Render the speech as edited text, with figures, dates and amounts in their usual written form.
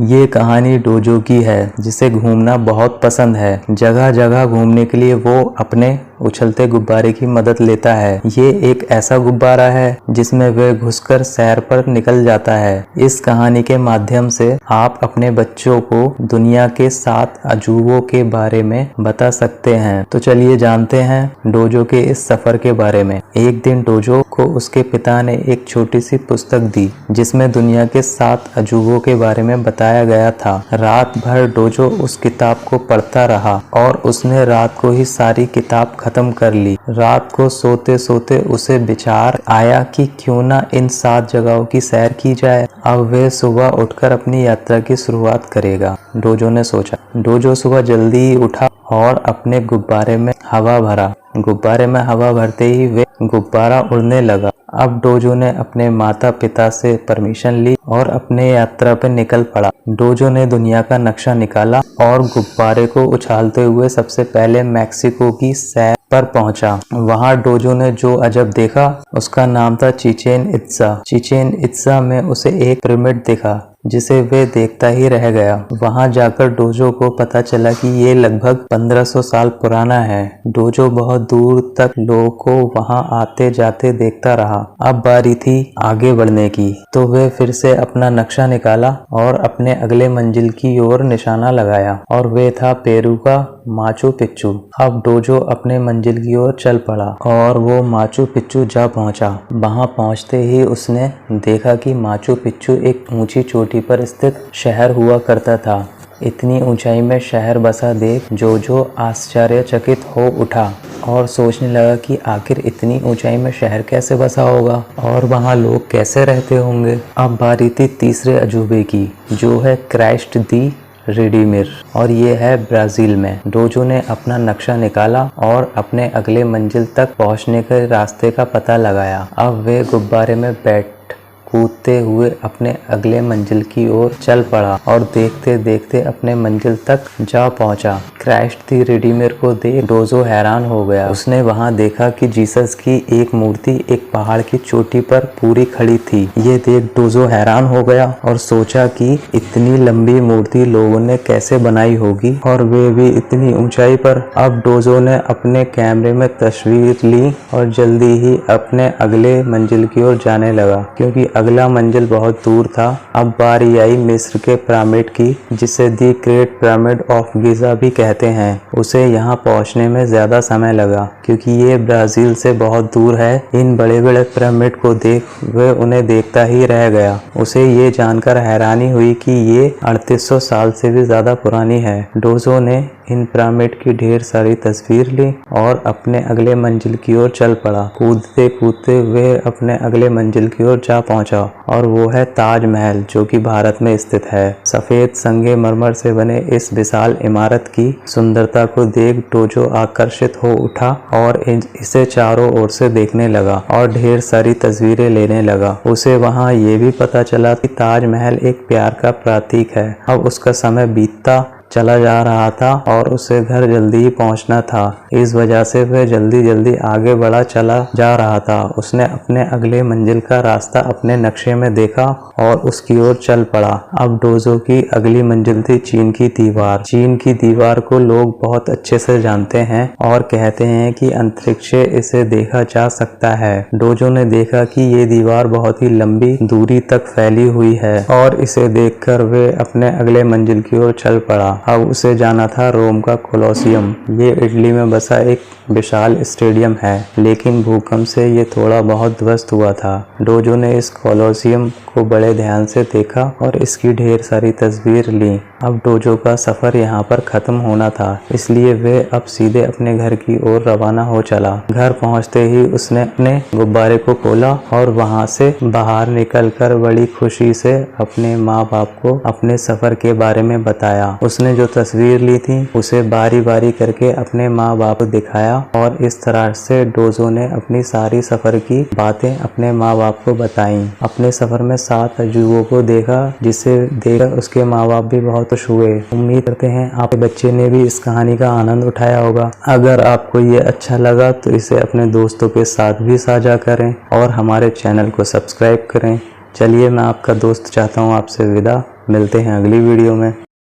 ये कहानी डोजो की है, जिसे घूमना बहुत पसंद है। जगह जगह घूमने के लिए वो अपने उछलते गुब्बारे की मदद लेता है। ये एक ऐसा गुब्बारा है जिसमें वह घुसकर सैर पर निकल जाता है। इस कहानी के माध्यम से आप अपने बच्चों को दुनिया के 7 अजूबों के बारे में बता सकते हैं। तो चलिए जानते हैं डोजो के इस सफर के बारे में। एक दिन डोजो को उसके पिता ने एक छोटी सी पुस्तक दी जिसमें दुनिया के 7 अजूबों के बारे में बताया गया था। रात भर डोजो उस किताब को पढ़ता रहा और उसने रात को ही सारी किताब खत्म कर ली। रात को सोते सोते उसे विचार आया कि क्यों ना इन 7 जगहों की सैर की जाए। अब वह सुबह उठकर अपनी यात्रा की शुरुआत करेगा, डोजो ने सोचा। डोजो सुबह जल्दी ही उठा और अपने गुब्बारे में हवा भरा। गुब्बारे में हवा भरते ही वे गुब्बारा उड़ने लगा। अब डोजो ने अपने माता पिता से परमिशन ली और अपने यात्रा पर निकल पड़ा। डोजो ने दुनिया का नक्शा निकाला और गुब्बारे को उछालते हुए सबसे पहले मेक्सिको की सैर पर पहुंचा। वहां डोजो ने जो अजब देखा उसका नाम था चिचेन इत्जा। चिचेन इत्जा में उसे एक पिरामिड दिखा जिसे वे देखता ही रह गया। वहां जाकर डोजो को पता चला कि ये लगभग 1500 साल पुराना है। डोजो बहुत दूर तक लोगों को वहां आते जाते देखता रहा। अब बारी थी आगे बढ़ने की, तो वे फिर से अपना नक्शा निकाला और अपने अगले मंजिल की ओर निशाना लगाया और वे था पेरू का माचू पिच्चू। अब डोजो अपने मंजिल की ओर चल पड़ा और वो माचू पिच्चू जा पहुंचा। वहां पहुंचते ही उसने देखा कि माचू पिच्चू एक ऊंची चोटी पर स्थित शहर हुआ करता था। इतनी ऊंचाई में शहर बसा देख डोजो आश्चर्यचकित हो उठा और सोचने लगा कि आखिर इतनी ऊंचाई में शहर कैसे बसा होगा और वहां लोग कैसे रहते होंगे। अब बारी थी तीसरे अजूबे की, जो है क्राइस्ट दी रिडीमर, और ये है ब्राजील में। डोजो ने अपना नक्शा निकाला और अपने अगले मंजिल तक पहुंचने के रास्ते का पता लगाया। अब वे गुब्बारे में बैठ कूदते हुए अपने अगले मंजिल की ओर चल पड़ा और देखते देखते अपने मंजिल तक जा पहुंचा। क्राइस्ट दी रिडीमर को देख डोजो हैरान हो गया। उसने वहां देखा कि जीसस की एक मूर्ति एक पहाड़ की चोटी पर पूरी खड़ी थी। ये देख डोजो हैरान हो गया और सोचा कि इतनी लंबी मूर्ति लोगों ने कैसे बनाई होगी और वे भी इतनी ऊंचाई पर। अब डोजो ने अपने कैमरे में तस्वीर ली और जल्दी ही अपने अगले मंजिल की ओर जाने लगा, क्योंकि अगला मंजिल बहुत दूर था। अब बारी आई मिस्र के पिरामिड की, जिसे दी ग्रेट पिरामिड ऑफ गिजा भी कहते हैं। उसे यहाँ पहुँचने में ज्यादा समय लगा क्योंकि ये ब्राजील से बहुत दूर है। इन बड़े बड़े पिरामिड को देख वह उन्हें देखता ही रह गया। उसे ये जानकर हैरानी हुई कि ये 3800 साल से भी ज्यादा पुरानी है। डोजो ने इन पिरामिड की ढेर सारी तस्वीर ली और अपने अगले मंजिल की ओर चल पड़ा। कूदते कूदते वे अपने अगले मंजिल की ओर जा पहुंचा और वो है ताजमहल, जो कि भारत में स्थित है। सफेद संगमरमर से बने इस विशाल इमारत की सुंदरता को देख डोजो आकर्षित हो उठा और इसे चारों ओर से देखने लगा और ढेर सारी तस्वीरें लेने लगा। उसे वहां ये भी पता चला कि ताजमहल एक प्यार का प्रतीक है। अब उसका समय बीतता चला जा रहा था और उसे घर जल्दी ही पहुंचना था। इस वजह से वह जल्दी जल्दी आगे बढ़ा चला जा रहा था। उसने अपने अगले मंजिल का रास्ता अपने नक्शे में देखा और उसकी ओर चल पड़ा। अब डोजो की अगली मंजिल थी चीन की दीवार। चीन की दीवार को लोग बहुत अच्छे से जानते हैं और कहते हैं कि अंतरिक्ष से इसे देखा जा सकता है। डोजो ने देखा कि ये दीवार बहुत ही लंबी दूरी तक फैली हुई है और इसे देखकर वे अपने अगले मंजिल की ओर चल पड़ा। अब उसे जाना था रोम का कोलोसियम। ये इटली में बसा एक विशाल स्टेडियम है, लेकिन भूकंप से ये थोड़ा बहुत ध्वस्त हुआ था। डोजो ने इस कोलोसियम को बड़े ध्यान से देखा और इसकी ढेर सारी तस्वीर ली। अब डोजो का सफर यहाँ पर खत्म होना था, इसलिए वे अब सीधे अपने घर की ओर रवाना हो चला। घर पहुँचते ही उसने अपने गुब्बारे को खोला और वहाँ से बाहर निकलकर बड़ी खुशी से अपने माँ बाप को अपने सफर के बारे में बताया। उसने जो तस्वीर ली थी उसे बारी बारी करके अपने माँ बाप को दिखाया और इस तरह से डोजो ने अपनी सारी सफर की बातें अपने माँ बाप को बताई। अपने सफर में 7 अजूबों को देखा, जिसे देखकर उसके माँ बाप भी बहुत खुश हुए। उम्मीद करते हैं आपके बच्चे ने भी इस कहानी का आनंद उठाया होगा। अगर आपको ये अच्छा लगा तो इसे अपने दोस्तों के साथ भी साझा करें और हमारे चैनल को सब्सक्राइब करें। चलिए मैं आपका दोस्त चाहता हूँ आपसे विदा, मिलते हैं अगली वीडियो में।